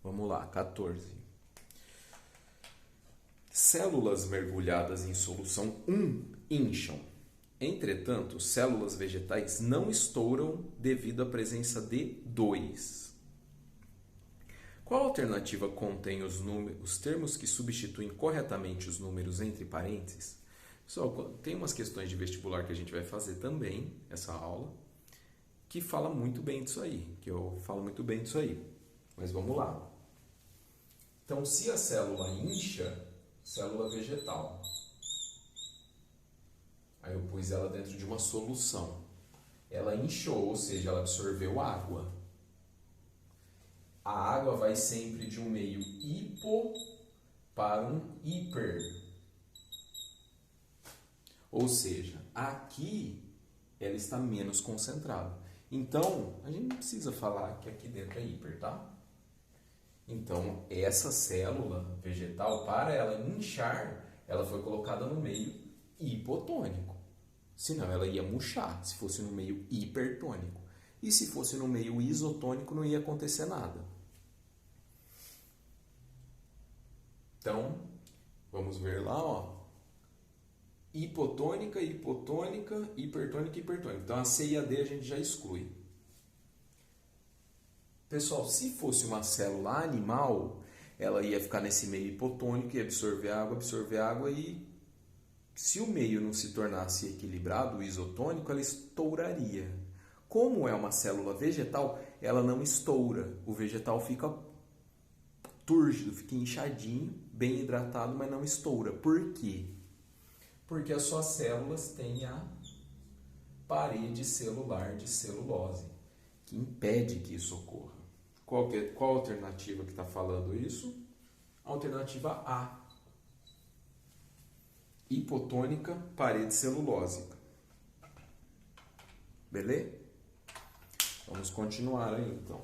Vamos lá, 14. Células mergulhadas em solução 1 incham. Entretanto, células vegetais não estouram devido à presença de 2. Qual alternativa contém os termos que substituem corretamente os números entre parênteses? Pessoal, tem umas questões de vestibular que a gente vai fazer também, essa aula, que fala muito bem disso aí, que eu falo muito bem disso aí. Mas vamos lá. Então, se a célula incha, célula vegetal. Aí eu pus ela dentro de uma solução. Ela inchou, ou seja, ela absorveu água. A água vai sempre de um meio hipo para um hiper. Ou seja, aqui ela está menos concentrada. Então, a gente não precisa falar que aqui dentro é hiper, tá? Então, essa célula vegetal, para ela inchar, ela foi colocada no meio hipotônico. Senão ela ia murchar, se fosse no meio hipertônico. E se fosse no meio isotônico, não ia acontecer nada. Então, vamos ver lá, ó. Hipotônica, hipotônica, hipertônica, hipertônica. Então, a C e a D a gente já exclui. Pessoal, se fosse uma célula animal, ela ia ficar nesse meio hipotônico e absorver água e se o meio não se tornasse equilibrado, isotônico, ela estouraria. Como é uma célula vegetal, ela não estoura. O vegetal fica túrgido, fica inchadinho, bem hidratado, mas não estoura. Por quê? Porque as suas células têm a parede celular de celulose, que impede que isso ocorra. Qual alternativa que está falando isso? Alternativa A. Hipotônica, parede celulósica. Beleza? Vamos continuar aí, então.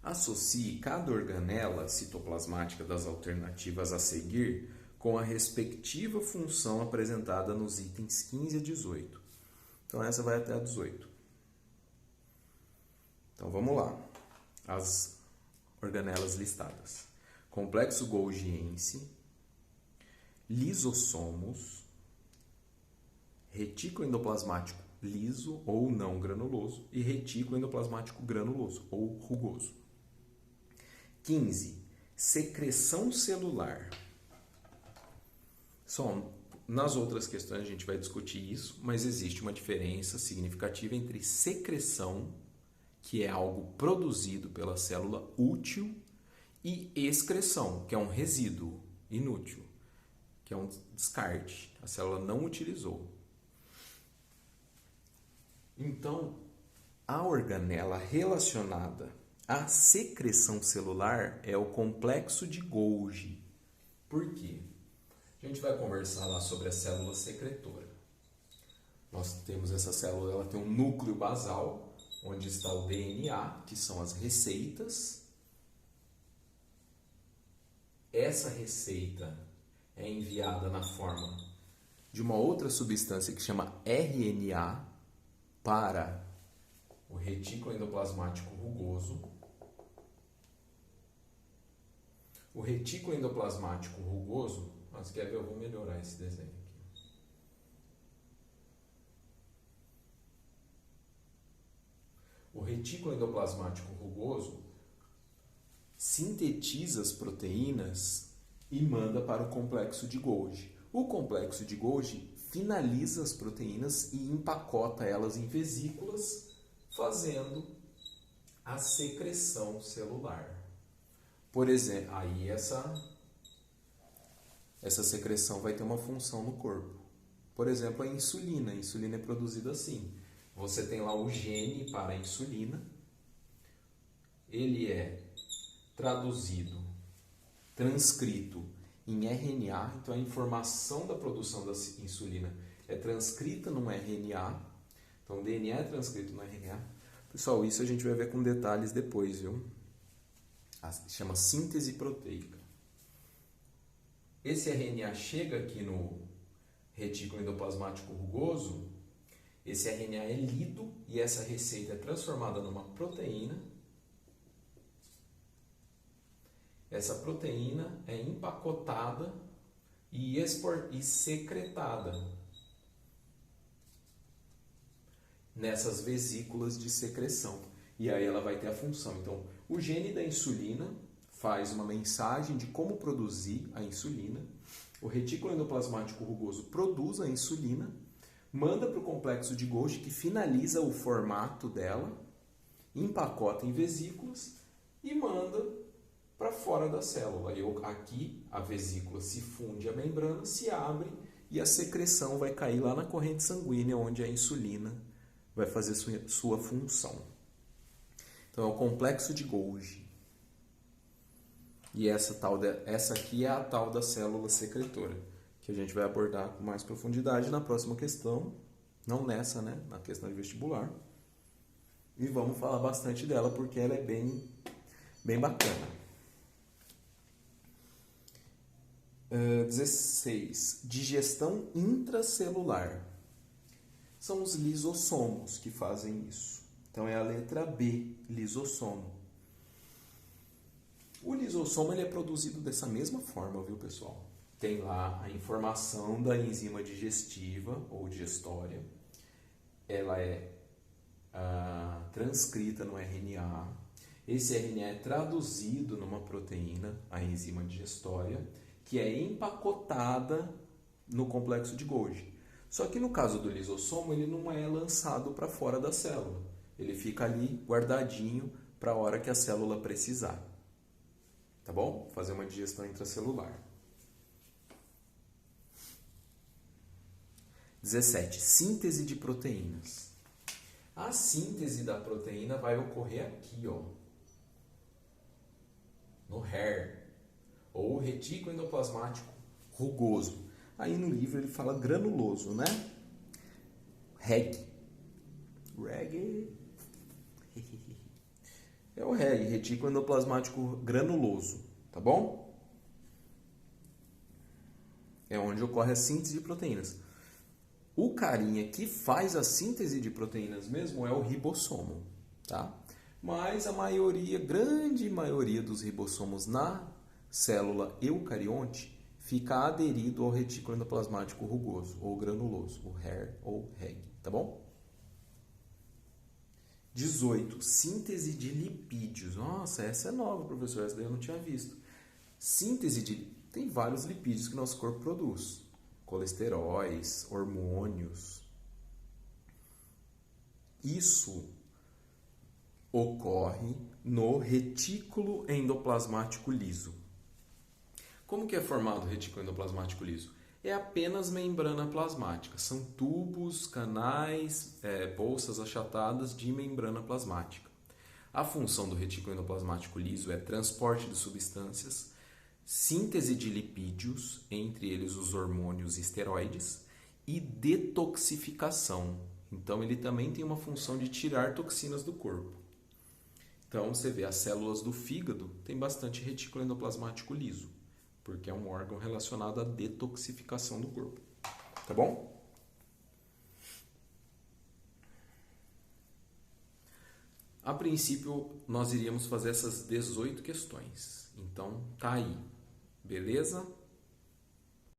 Associe cada organela citoplasmática das alternativas a seguir com a respectiva função apresentada nos itens 15 a 18. Então, essa vai até a 18. Então, vamos lá. As organelas listadas. Complexo golgiense, lisossomos, retículo endoplasmático liso ou não granuloso e retículo endoplasmático granuloso ou rugoso. 15. Secreção celular. Nas outras questões a gente vai discutir isso, mas existe uma diferença significativa entre secreção, que é algo produzido pela célula útil, e excreção, que é um resíduo inútil, que é um descarte. A célula não utilizou. Então, a organela relacionada à secreção celular é o complexo de Golgi. Por quê? A gente vai conversar lá sobre a célula secretora. Nós temos essa célula, ela tem um núcleo basal, onde está o DNA, que são as receitas. Essa receita é enviada na forma de uma outra substância que chama RNA para o retículo endoplasmático rugoso. O retículo endoplasmático rugoso, mas quer ver, eu vou melhorar esse desenho aqui. O retículo endoplasmático rugoso sintetiza as proteínas e manda para o complexo de Golgi. O complexo de Golgi finaliza as proteínas e empacota elas em vesículas, fazendo a secreção celular. Por exemplo, aí essa secreção vai ter uma função no corpo. Por exemplo, a insulina. A insulina é produzida assim. Você tem lá o gene para a insulina. Ele é traduzido, transcrito em RNA. Então, a informação da produção da insulina é transcrita num RNA. Então, o DNA é transcrito no RNA. Pessoal, isso a gente vai ver com detalhes depois, viu? Chama síntese proteica. Esse RNA chega aqui retículo endoplasmático rugoso, esse RNA é lido e essa receita é transformada numa proteína. Essa proteína é empacotada e secretada nessas vesículas de secreção. E aí ela vai ter a função. Então, o gene da insulina faz uma mensagem de como produzir a insulina. O retículo endoplasmático rugoso produz a insulina, manda para o complexo de Golgi, que finaliza o formato dela, empacota em vesículas e manda para fora da célula. Aqui a vesícula se funde à membrana, se abre e a secreção vai cair lá na corrente sanguínea, onde a insulina vai fazer sua função. Então é o complexo de Golgi. E essa aqui é a tal da célula secretora, que a gente vai abordar com mais profundidade na próxima questão, não nessa, né? Na questão de vestibular. E vamos falar bastante dela porque ela é bem bacana. 16. Digestão intracelular. São os lisossomos que fazem isso. Então é a letra B, lisossomo. O lisossomo ele é produzido dessa mesma forma, viu, pessoal? Tem lá a informação da enzima digestiva ou digestória. Ela é transcrita no RNA. Esse RNA é traduzido numa proteína, a enzima digestória, que é empacotada no complexo de Golgi. Só que no caso do lisossomo, ele não é lançado para fora da célula. Ele fica ali guardadinho para a hora que a célula precisar. Tá bom? Fazer uma digestão intracelular. 17. Síntese de proteínas. A síntese da proteína vai ocorrer aqui, ó, no HER, ou retículo endoplasmático rugoso. Aí no livro ele fala granuloso, né? REG. É o REG, retículo endoplasmático granuloso, tá bom? É onde ocorre a síntese de proteínas. O carinha que faz a síntese de proteínas mesmo é o ribossomo, tá? Mas a maioria, grande maioria dos ribossomos na célula eucarionte fica aderido ao retículo endoplasmático rugoso ou granuloso, o HER ou REG, tá bom? 18. Síntese de lipídios. Nossa, essa é nova, professor, essa daí eu não tinha visto. Tem vários lipídios que nosso corpo produz. Colesteróis, hormônios. Isso ocorre no retículo endoplasmático liso. Como que é formado o retículo endoplasmático liso? É apenas membrana plasmática. São tubos, canais, bolsas achatadas de membrana plasmática. A função do retículo endoplasmático liso é transporte de substâncias, síntese de lipídios, entre eles os hormônios e esteroides, e detoxificação. Então, ele também tem uma função de tirar toxinas do corpo. Então, você vê, as células do fígado têm bastante retículo endoplasmático liso, porque é um órgão relacionado à detoxificação do corpo. Tá bom? A princípio, nós iríamos fazer essas 18 questões. Então, tá aí. Beleza?